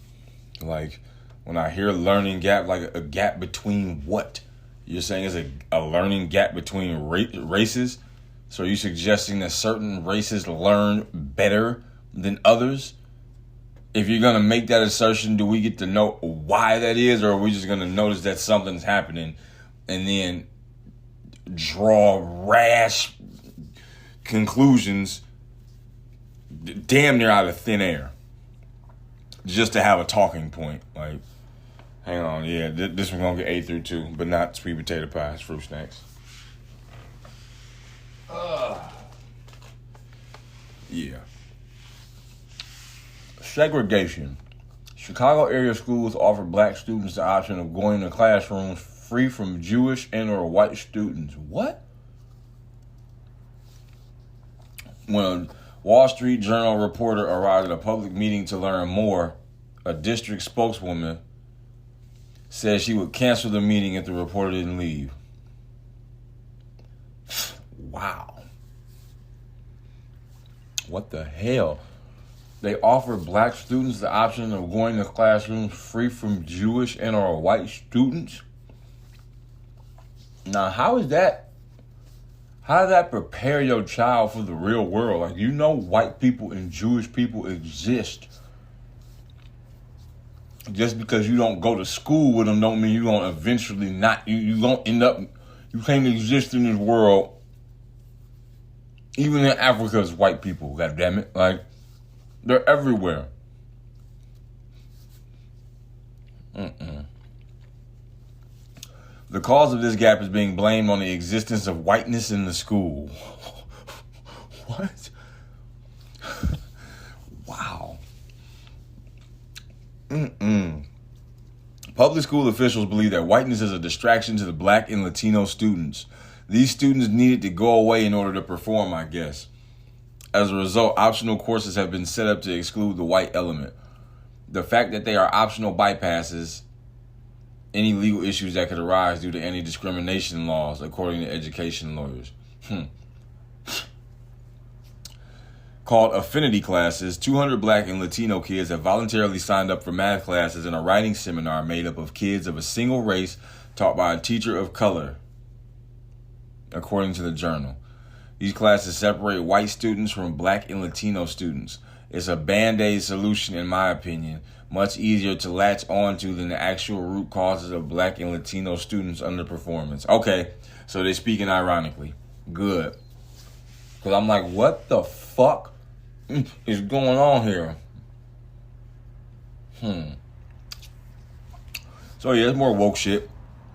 Like, when I hear learning gap, like a gap between what? You're saying it's a learning gap between races? So are you suggesting that certain races learn better than others? If you're going to make that assertion, do we get to know why that is? Or are we just going to notice that something's happening and then draw rash conclusions damn near out of thin air just to have a talking point? Like, hang on, yeah, this one's going to get A through 2, but not sweet potato pies, fruit snacks. Yeah. Segregation. Chicago area schools offer black students the option of going to classrooms free from Jewish and or white students. What? When a Wall Street Journal reporter arrived at a public meeting to learn more, a district spokeswoman said she would cancel the meeting if the reporter didn't leave. Wow. What the hell? They offer black students the option of going to classrooms free from Jewish and or white students? Now, how does that prepare your child for the real world? Like, you know, white people and Jewish people exist. Just because you don't go to school with them don't mean you're going to eventually not, you don't end up, you can't exist in this world. Even in Africa, it's white people, goddammit. Like, they're everywhere. The cause of this gap is being blamed on the existence of whiteness in the school. What? Wow. Public school officials believe that whiteness is a distraction to the black and Latino students. These students needed to go away in order to perform, I guess. As a result, optional courses have been set up to exclude the white element. The fact that they are optional bypasses any legal issues that could arise due to anti-discrimination laws, according to education lawyers. Called affinity classes, 200 black and Latino kids have voluntarily signed up for math classes and a writing seminar made up of kids of a single race taught by a teacher of color, according to the journal. These classes separate white students from black and Latino students. It's a Band-Aid solution, in my opinion, much easier to latch onto than the actual root causes of black and Latino students' underperformance. Okay, so they're speaking ironically. Good. Because I'm like, what the fuck is going on here? So yeah, it's more woke shit.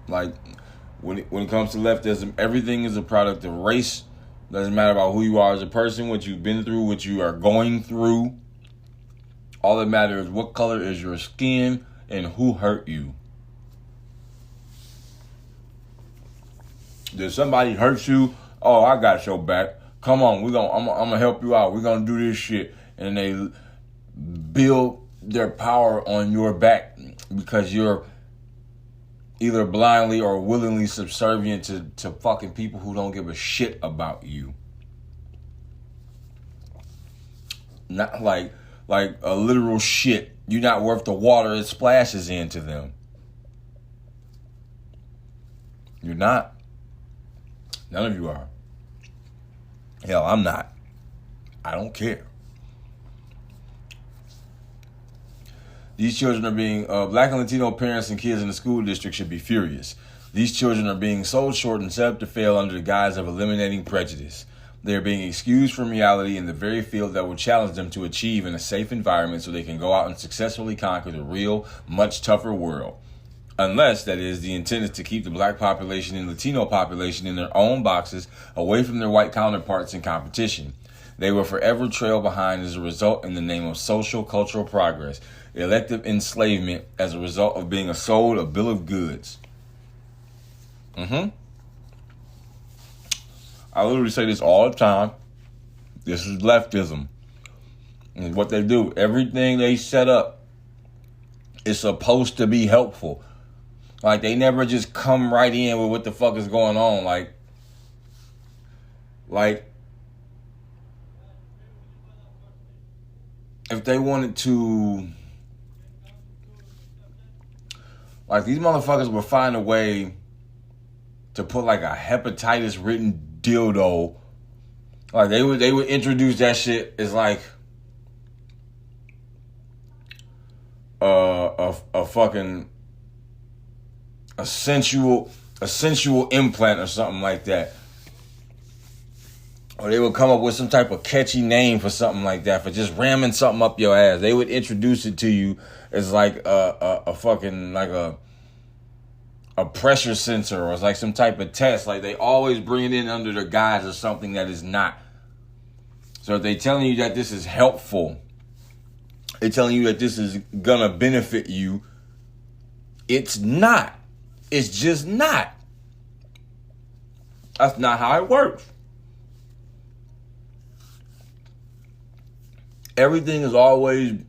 Like, when it comes to leftism, everything is a product of race. Doesn't matter about who you are as a person, what you've been through, what you are going through. All that matters is what color is your skin and who hurt you. Did somebody hurt you? Oh, I got your back. Come on, I'm gonna help you out. We're gonna do this shit. And they build their power on your back because you're either blindly or willingly subservient to fucking people who don't give a shit about you. Not like a literal shit. You're not worth the water it splashes into them. You're not. None of you are. Hell, I'm not. I don't care. These children are being, Black and Latino parents and kids in the school district should be furious. These children are being sold short and set up to fail under the guise of eliminating prejudice. They are being excused from reality in the very field that will challenge them to achieve in a safe environment so they can go out and successfully conquer the real, much tougher world. Unless, that is, the intent is to keep the Black population and Latino population in their own boxes away from their white counterparts in competition. They will forever trail behind as a result in the name of social cultural progress, elective enslavement as a result of being sold a bill of goods. I literally say this all the time. This is leftism. And what they do, everything they set up is supposed to be helpful. Like, they never just come right in with what the fuck is going on. Like, if they wanted to, like, these motherfuckers would find a way to put like a hepatitis written dildo. Like, they would introduce that shit as like a fucking a sensual implant or something like that. Or they would come up with some type of catchy name for something like that, for just ramming something up your ass. They would introduce it to you as like a fucking, like a pressure sensor, or it's like some type of test. Like, they always bring it in under the guise of something that is not. So if they're telling you that this is helpful, they're telling you that this is gonna benefit you, it's not. It's just not. That's not how it works. Everything is always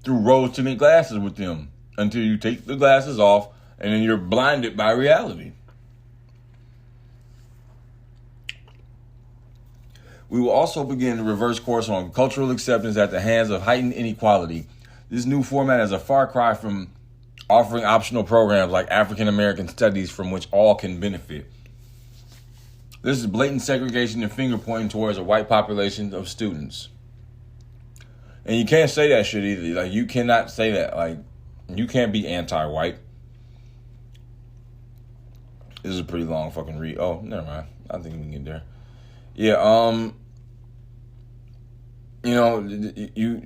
through rose-tinted glasses with them until you take the glasses off and then you're blinded by reality. We will also begin to reverse course on cultural acceptance at the hands of heightened inequality. This new format is a far cry from offering optional programs like African American studies from which all can benefit. This is blatant segregation and finger pointing towards a white population of students. And you can't say that shit either. Like, you cannot say that. Like, you can't be anti-white. This is a pretty long fucking read. Oh, never mind. I think we can get there. Yeah, you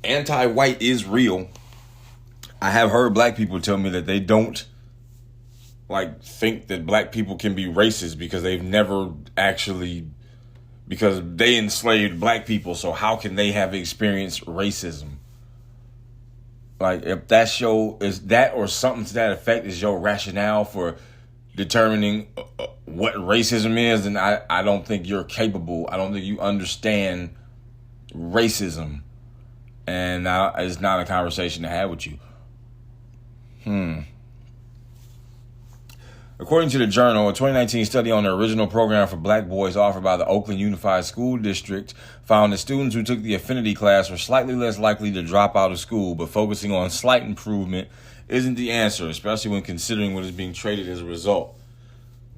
anti-white is real. I have heard black people tell me that they don't like think that black people can be racist because they've never actually, because they enslaved black people, so how can they have experienced racism? Like, if that show is that or something to that effect is your rationale for determining what racism is, then I don't think you're capable. I don't think you understand racism. And it's not a conversation to have with you. According to the Journal, a 2019 study on the original program for black boys offered by the Oakland Unified School District found that students who took the affinity class were slightly less likely to drop out of school, but focusing on slight improvement isn't the answer, especially when considering what is being traded as a result.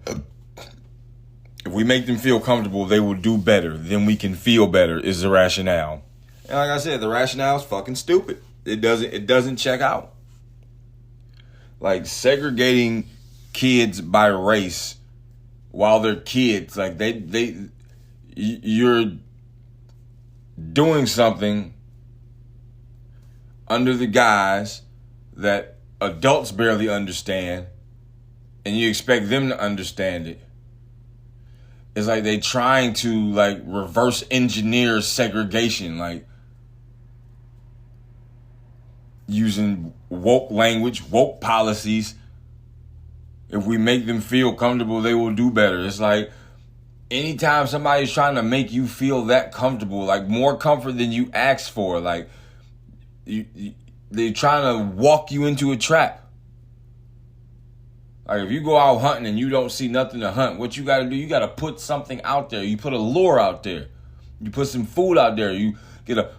If we make them feel comfortable, they will do better. Then we can feel better is the rationale. And like I said, the rationale is fucking stupid. It doesn't check out. Like, segregating kids by race while they're kids, like you're doing something under the guise that adults barely understand, and you expect them to understand it. It's like they trying to like reverse engineer segregation, like using woke language, woke policies. If we make them feel comfortable, they will do better. It's like anytime somebody's trying to make you feel that comfortable, like more comfort than you asked for, like they're trying to walk you into a trap. Like, if you go out hunting and you don't see nothing to hunt, what you got to do, you got to put something out there. You put a lure out there. You put some food out there. You get a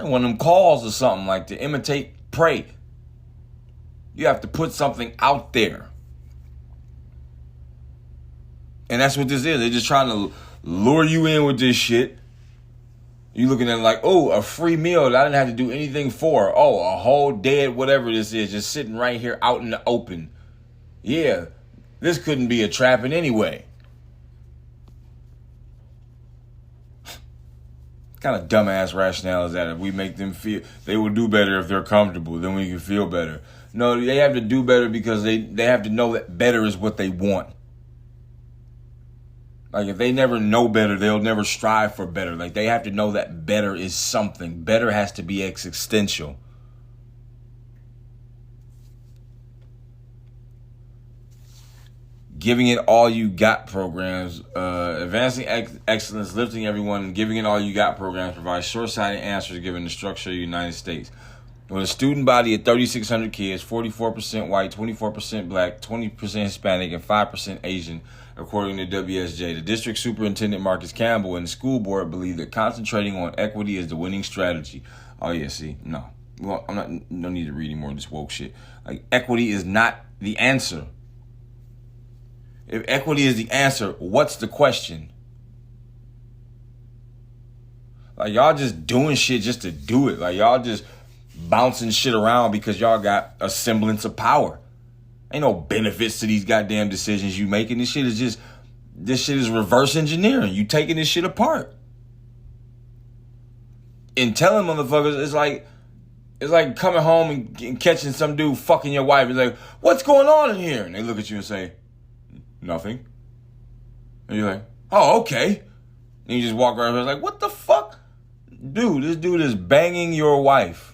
one of them calls or something like to imitate prey. You have to put something out there. And that's what this is. They're just trying to lure you in with this shit. You looking at it like, oh, a free meal that I didn't have to do anything for. Oh, a whole dead whatever this is, just sitting right here out in the open. Yeah, this couldn't be a trap in any way. Kind of dumbass rationale is that if we make them feel they will do better if they're comfortable, then we can feel better. No, they have to do better because they have to know that better is what they want. Like, if they never know better, they'll never strive for better. Like, they have to know that better is something. Better has to be existential. Giving it all you got programs, advancing excellence, lifting everyone, giving it all you got programs provide short-sighted answers given the structure of the United States. With a student body of 3,600 kids, 44% white, 24% black, 20% Hispanic, and 5% Asian, according to WSJ. The district superintendent, Marcus Campbell, and the school board believe that concentrating on equity is the winning strategy. Oh, yeah, see, no. Well, no need to read any more of this woke shit. Like, equity is not the answer. If equity is the answer, what's the question? Like, y'all just doing shit just to do it. Like, y'all just bouncing shit around because y'all got a semblance of power. Ain't no benefits to these goddamn decisions you making. This shit is reverse engineering. You taking this shit apart. And telling motherfuckers, it's like coming home and catching some dude fucking your wife. It's like, what's going on in here? And they look at you and say, nothing. And you're like, oh, okay. And you just walk around and like, what the fuck? Dude, this dude is banging your wife.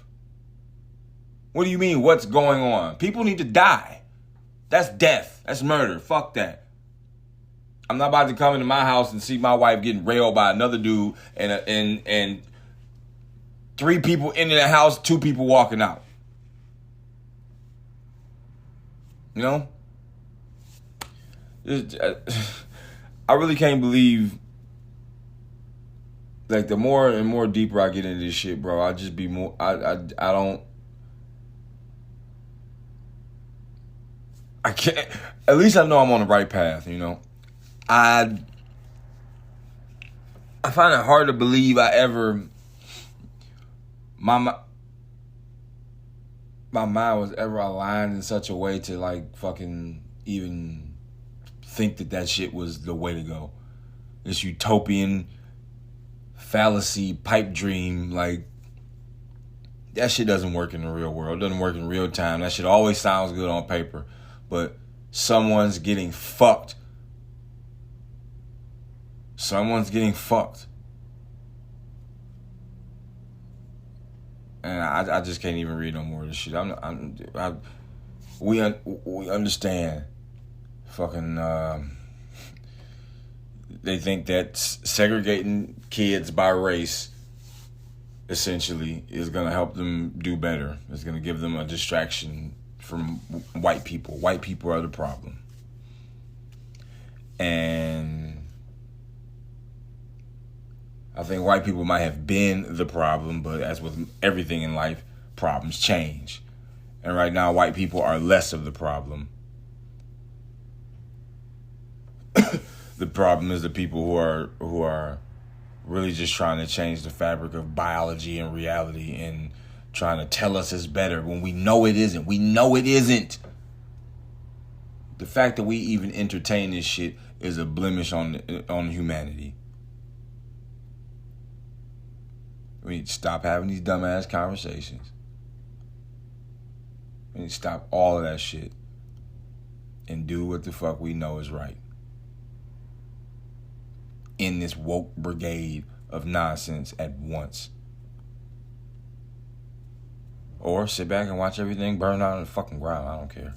What do you mean, what's going on? People need to die. That's death. That's murder. Fuck that. I'm not about to come into my house and see my wife getting railed by another dude and 3 people into the house, 2 people walking out. You know? I really can't believe, like, the more and more deeper I get into this shit, bro, I just be more, I can't, at least I know I'm on the right path, you know? I find it hard to believe my mind was ever aligned in such a way to, like, fucking even think that shit was the way to go. This utopian fallacy pipe dream, like, that shit doesn't work in the real world. It doesn't work in real time. That shit always sounds good on paper, but someone's getting fucked. Someone's getting fucked. And I just can't even read no more of this shit. We understand. Fucking, they think that segregating kids by race essentially is going to help them do better. It's going to give them a distraction from white people. White people are the problem. And I think white people might have been the problem, but as with everything in life, problems change. And right now, white people are less of the problem. The problem is the people who are really just trying to change the fabric of biology and reality and trying to tell us it's better when we know it isn't. We know it isn't. The fact that we even entertain this shit is a blemish on humanity. We need to stop having these dumbass conversations. We need to stop all of that shit and do what the fuck we know is right. In this woke brigade of nonsense at once. Or sit back and watch everything burn out on the fucking ground. I don't care.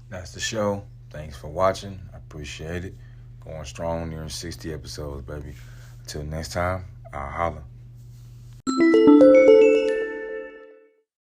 That's the show. Thanks for watching. I appreciate it. Going strong near 60 episodes, baby. Until next time, I'll holla.